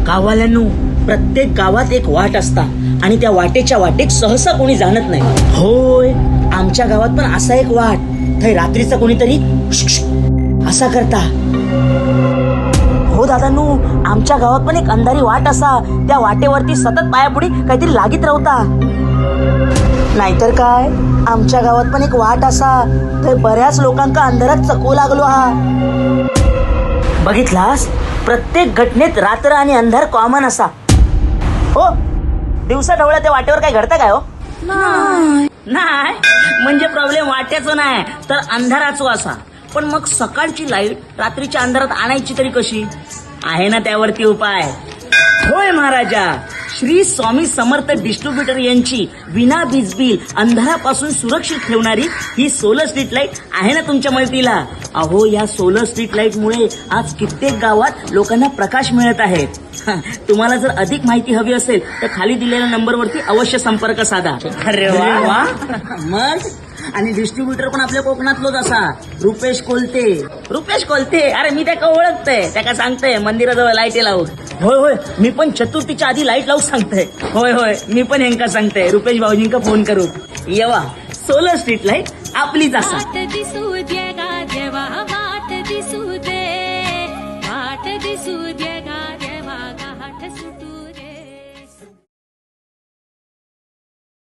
गाववाल्यांनो, प्रत्येक गावात एक वाट असता आणि त्या वाटेच्या वाटेक सहसा कोणी जाणत नाही. होय, आमच्या गावात पण असा एक वाट. थंय रात्रीचा कोणीतरी असा करता. हो दादांनो, आमच्या गावात पण एक अंधारी वाट असा. त्या वाटेवरती सतत पायापुढे काहीतरी लागीत राहता. नाहीतर काय, आमच्या गावात पण एक वाट असा. तर बऱ्याच लोकांका अंधारात चकवू लागलो हा. बघितलास, प्रत्येक घटनेत रात्र आणि अंधार कॉमन असा. हो, दिवसा ढवळ्या त्या वाटेवर काय घडतं काय? हो नाही, म्हणजे प्रॉब्लेम वाट्याचं नाही तर अंधाराचो असा. पण मग सकाळची लाईट रात्रीच्या अंधारात आणायची तरी कशी? आहे ना त्यावरती उपाय. होय महाराजा, श्री स्वामी समर्थ डिस्ट्रीब्युटर यांची विना वीज बिल अंधारापासून सुरक्षित ठेवणारी ही सोलर स्ट्रीट लाईट आहे ना तुमच्या मदतीला. अहो, या सोलर स्ट्रीट लाईट मुळे आज कित्येक गावात लोकांना प्रकाश मिळत आहेत. तुम्हाला जर अधिक माहिती हवी असेल तर खाली दिलेल्या नंबरवरती अवश्य संपर्क साधा. अरे वा. मग आणि डिस्ट्रीब्युटर पण आपल्या कोकणातलोच असा, रुपेश कोलते. रुपेश कोलते, अरे मी त्याका ओळखतोय. त्याका सांगतोय मंदिराजवळ लाईट लावू. होय होय, मी पण चतुर्थीच्या आधी लाईट लावू सांगतोय. होय होय, मी पण ह्यांका सांगतोय रुपेश भाऊजींका फोन करू. येवा, सोलर स्ट्रीट लाईट आपलीच असा.